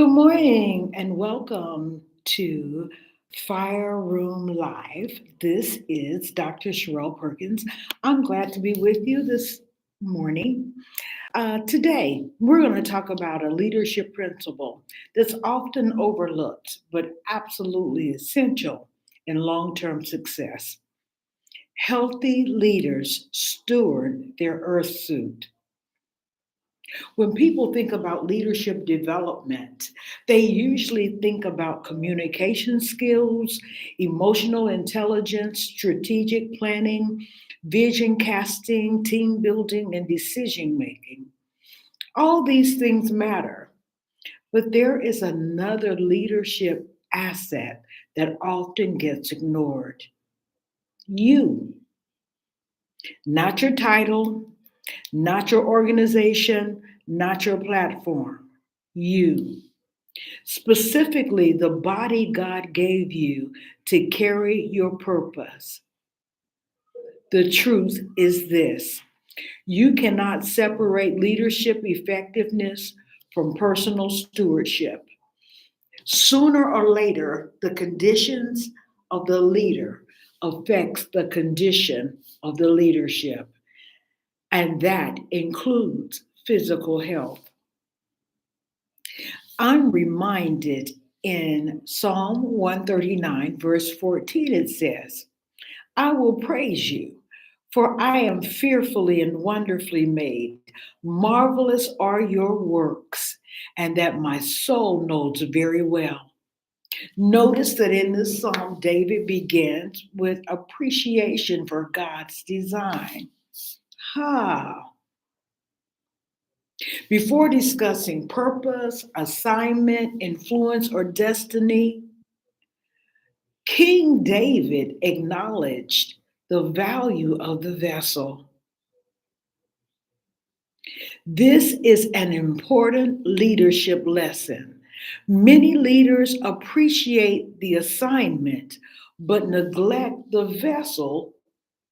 Good morning and welcome to Fire Room Live. This is Dr. Sherelle Perkins. I'm glad to be with you this morning. Today, we're going to talk about a leadership principle that's often overlooked but absolutely essential in long term success. Healthy leaders steward their earth suit. When people think about leadership development, they usually think about communication skills, emotional intelligence, strategic planning, vision casting, team building, and decision making. All these things matter, but there is another leadership asset that often gets ignored. You, not your title, not your organization, not your platform. You. Specifically, the body God gave you to carry your purpose. The truth is this: you cannot separate leadership effectiveness from personal stewardship. Sooner or later, the conditions of the leader affects the condition of the leadership, and that includes physical health. I'm reminded in Psalm 139, verse 14, it says, I will praise you, for I am fearfully and wonderfully made. Marvelous are your works, and that my soul knows very well. Notice that in this psalm, David begins with appreciation for God's design. Ha! Before discussing purpose, assignment, influence, or destiny, King David acknowledged the value of the vessel. This is an important leadership lesson. Many leaders appreciate the assignment, but neglect the vessel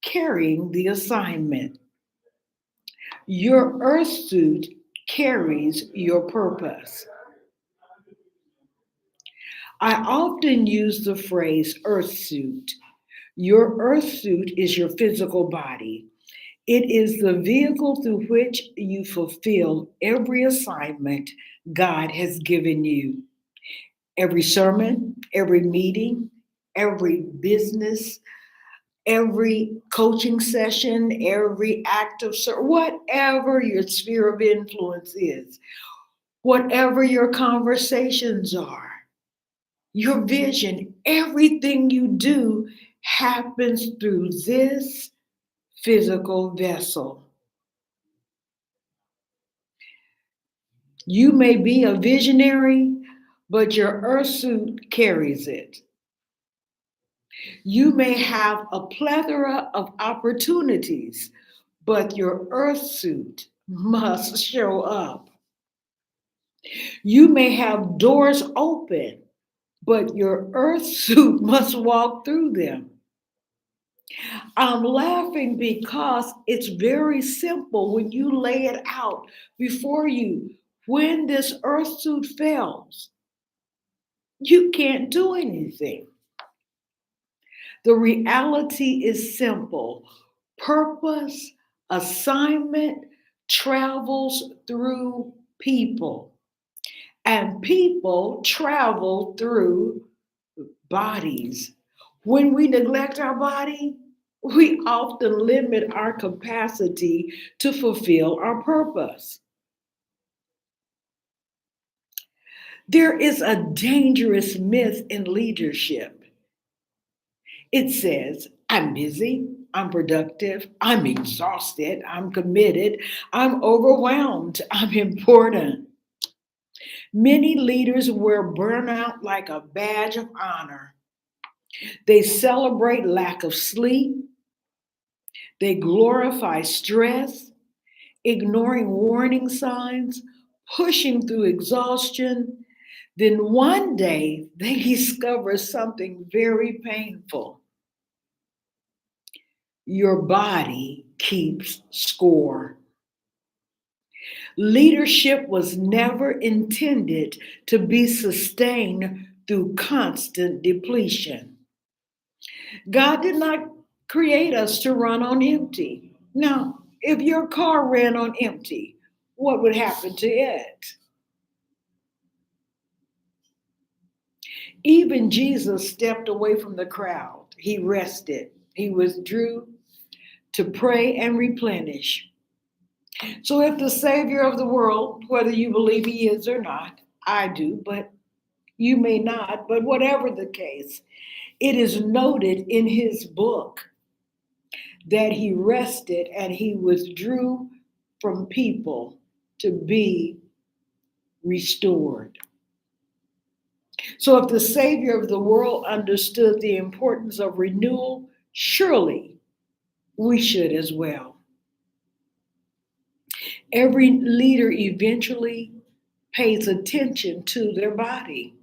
carrying the assignment. Your earth suit carries your purpose. I often use the phrase earth suit. Your earth suit is your physical body. It is the vehicle through which you fulfill every assignment God has given you. Every sermon, every meeting, every business, every coaching session, every act of service, whatever your sphere of influence is, whatever your conversations are, your vision, everything you do happens through this physical vessel. You may be a visionary, but your earth suit carries it. You may have a plethora of opportunities, but your earth suit must show up. You may have doors open, but your earth suit must walk through them. I'm laughing because it's very simple when you lay it out before you. When this earth suit fails, you can't do anything. The reality is simple: purpose, assignment travels through people, and people travel through bodies. When we neglect our body, we often limit our capacity to fulfill our purpose. There is a dangerous myth in leadership. It says, I'm busy, I'm productive, I'm exhausted, I'm committed, I'm overwhelmed, I'm important. Many leaders wear burnout like a badge of honor. They celebrate lack of sleep, they glorify stress, ignoring warning signs, pushing through exhaustion. Then one day they discover something very painful. Your body keeps score. Leadership was never intended to be sustained through constant depletion. God did not create us to run on empty. Now, if your car ran on empty, what would happen to it? Even Jesus stepped away from the crowd. He rested. He withdrew to pray and replenish. So, if the Savior of the world, whether you believe He is or not, I do, but you may not, but whatever the case, it is noted in His book that He rested and He withdrew from people to be restored. So, if the Savior of the world understood the importance of renewal, surely we should as well. Every leader eventually pays attention to their body.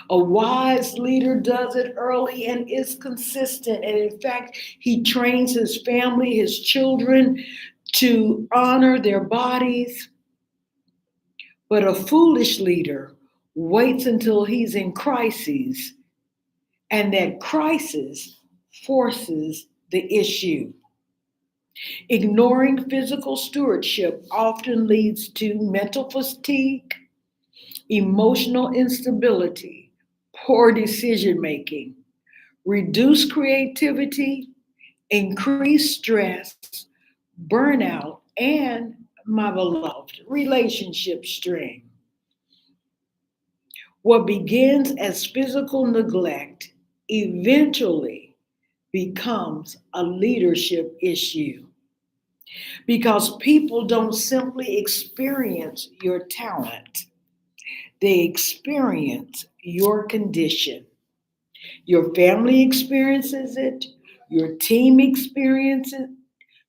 A wise leader does it early and is consistent. And in fact, he trains his family, his children to honor their bodies. But a foolish leader waits until he's in crises, and that crisis forces the issue. Ignoring physical stewardship often leads to mental fatigue, emotional instability, poor decision making, reduced creativity, increased stress, burnout, and my beloved, relationship strain. What begins as physical neglect eventually becomes a leadership issue because people don't simply experience your talent, they experience your condition. Your family experiences it, your team experiences it,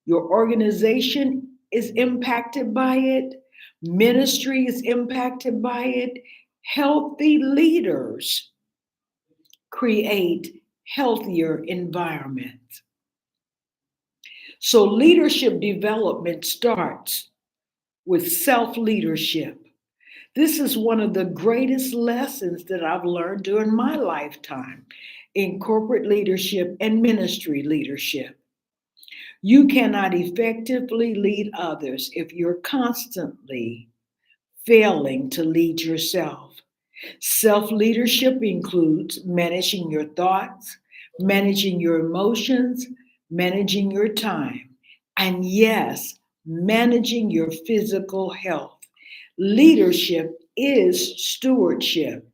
your organization is impacted by it, ministry is impacted by it. Healthy leaders create healthier environments. So, leadership development starts with self leadership. This is one of the greatest lessons that I've learned during my lifetime in corporate leadership and ministry leadership. You cannot effectively lead others if you're constantly failing to lead yourself. Self leadership includes managing your thoughts, managing your emotions, managing your time, and yes, managing your physical health. Leadership is stewardship.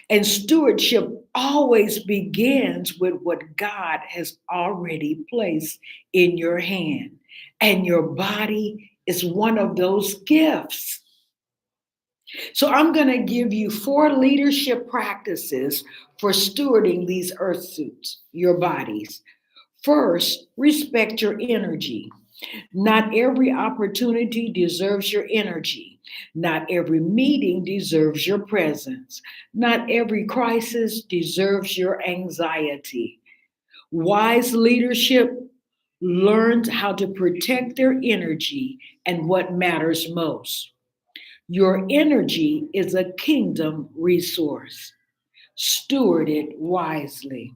And stewardship always begins with what God has already placed in your hand. And your body is one of those gifts. So I'm going to give you 4 leadership practices for stewarding these earth suits, your bodies. First, respect your energy. Not every opportunity deserves your energy. Not every meeting deserves your presence. Not every crisis deserves your anxiety. Wise leadership learns how to protect their energy and what matters most. Your energy is a kingdom resource. Steward it wisely.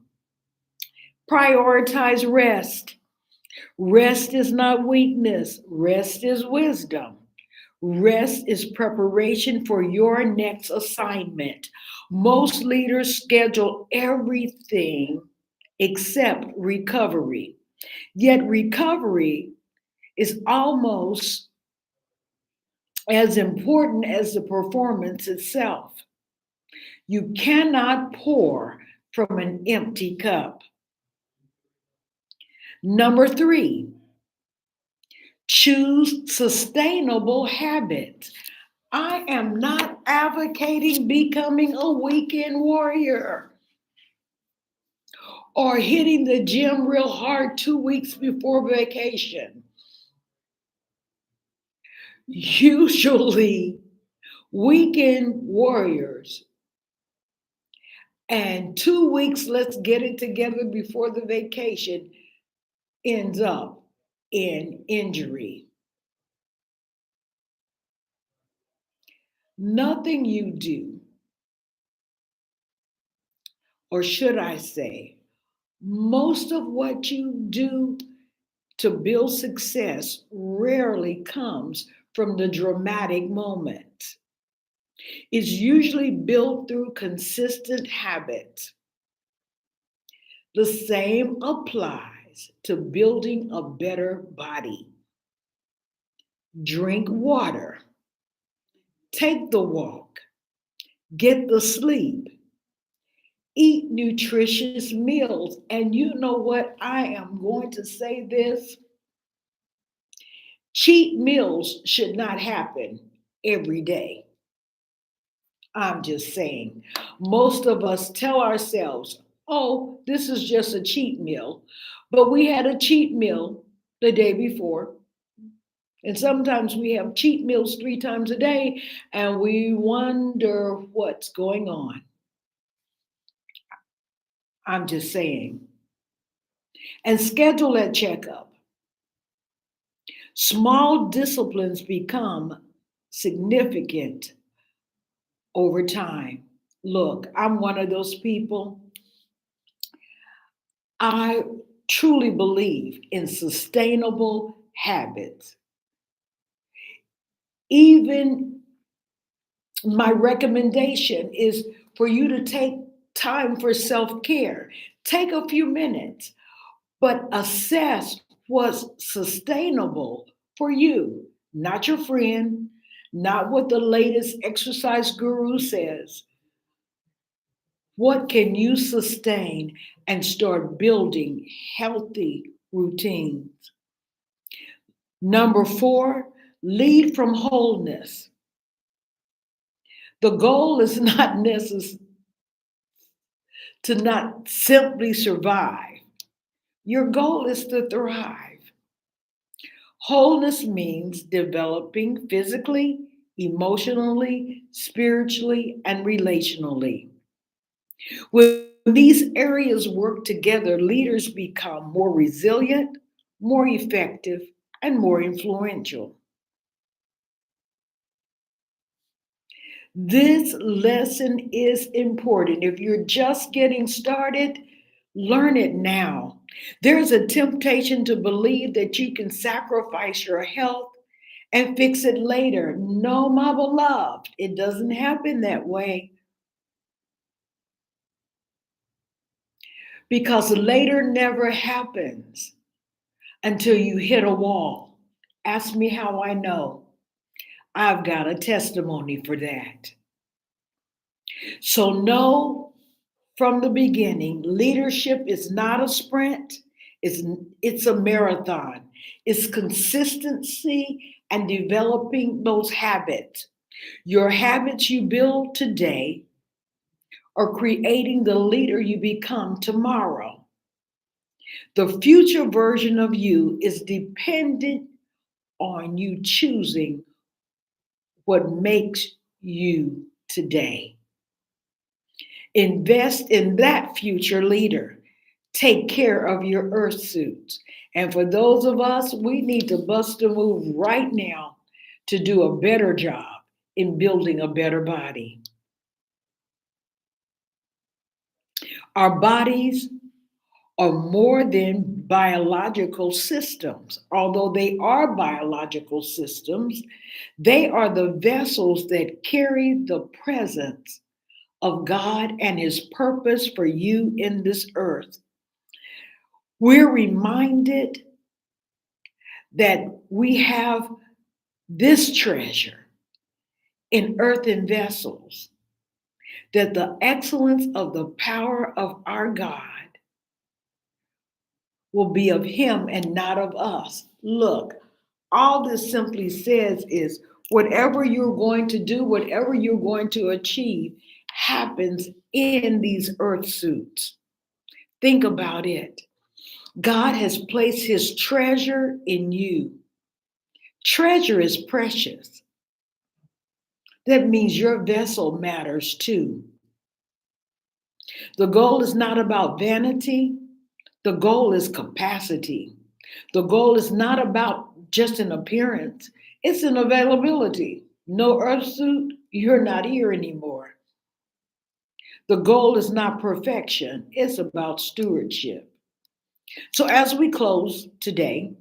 Prioritize rest. Rest is not weakness, rest is wisdom. Rest is preparation for your next assignment. Most leaders schedule everything except recovery. Yet, recovery is almost as important as the performance itself. You cannot pour from an empty cup. Number 3, choose sustainable habits. I am not advocating becoming a weekend warrior or hitting the gym real hard 2 weeks before vacation. Usually, weekend warriors and 2 weeks, let's get it together before the vacation, ends up in injury. Nothing you do, or should I say, most of what you do to build success rarely comes from the dramatic moment. It's usually built through consistent habits. The same applies to building a better body. Drink water, take the walk, get the sleep, eat nutritious meals. And you know what? I am going to say this: cheat meals should not happen every day. I'm just saying. Most of us tell ourselves, oh, this is just a cheat meal. But we had a cheat meal the day before. And sometimes we have cheat meals 3 times a day and we wonder what's going on. I'm just saying. And schedule that checkup. Small disciplines become significant over time. Look, I'm one of those people. I truly believe in sustainable habits. Even my recommendation is for you to take time for self care. Take a few minutes, but assess what's sustainable for you, not your friend, not what the latest exercise guru says. What can you sustain and start building healthy routines? Number 4, lead from wholeness. The goal is not necessary to not simply survive. Your goal is to thrive. Wholeness means developing physically, emotionally, spiritually, and relationally. When these areas work together, leaders become more resilient, more effective, and more influential. This lesson is important. If you're just getting started, learn it now. There's a temptation to believe that you can sacrifice your health and fix it later. No, my beloved, it doesn't happen that way because later never happens until you hit a wall. Ask me how I know. I've got a testimony for that. So, know from the beginning, leadership is not a sprint, it's, it's a marathon. It's consistency and developing those habits. Your habits you build today are creating the leader you become tomorrow. The future version of you is dependent on you choosing what makes you today. Invest in that future leader. Take care of your earth suits. And for those of us, we need to bust a move right now to do a better job in building a better body. Our bodies are more than biological systems. Although they are biological systems, they are the vessels that carry the presence of God and His purpose for you in this earth. We're reminded that we have this treasure in earthen vessels, that the excellence of the power of our God will be of Him and not of us. Look, all this simply says is whatever you're going to do, whatever you're going to achieve, happens in these earth suits. Think about it. God has placed His treasure in you. Treasure is precious. That means your vessel matters too. The goal is not about vanity. The goal is capacity. The goal is not about just an appearance. It's an availability. No earth suit, you're not here anymore. The goal is not perfection, it's about stewardship. So, as we close today,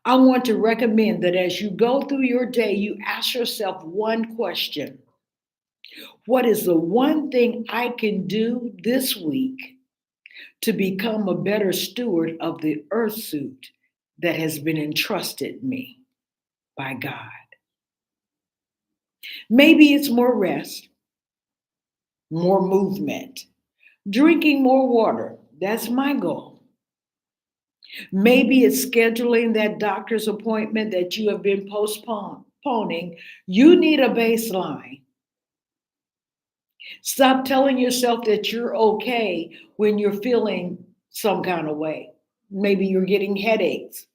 I want to recommend that as you go through your day, you ask yourself one question: what is the one thing I can do this week to become a better steward of the earth suit that has been entrusted me by God? Maybe it's more rest, more movement, drinking more water. That's my goal. Maybe it's scheduling that doctor's appointment that you have been postponing. You need a baseline. Stop telling yourself that you're okay when you're feeling some kind of way. Maybe you're getting headaches.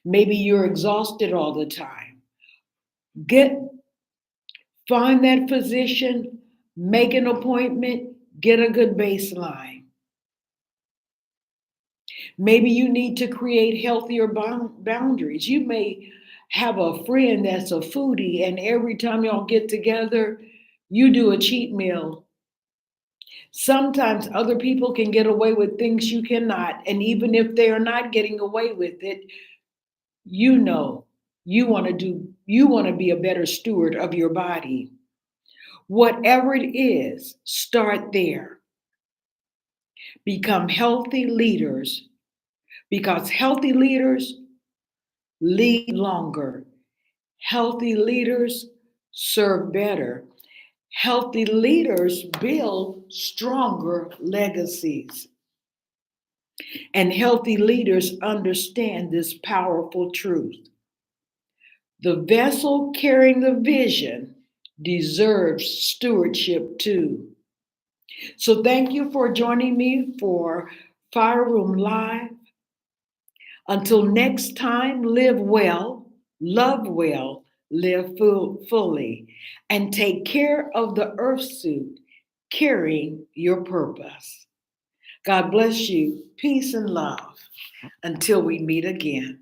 Maybe you're exhausted all the time. Get Find that physician, make an appointment, get a good baseline. Maybe you need to create healthier boundaries. You may have a friend that's a foodie, and every time y'all get together, you do a cheat meal. Sometimes other people can get away with things you cannot, and even if they are not getting away with it, you know you want to be a better steward of your body. Whatever it is, start there. Become healthy leaders because healthy leaders lead longer. Healthy leaders serve better. Healthy leaders build stronger legacies. And healthy leaders understand this powerful truth. The vessel carrying the vision deserves stewardship too. So thank you for joining me for Fire Room Live. Until next time, live well, love well, live fully, and take care of the earth suit carrying your purpose. God bless you. Peace and love. Until we meet again.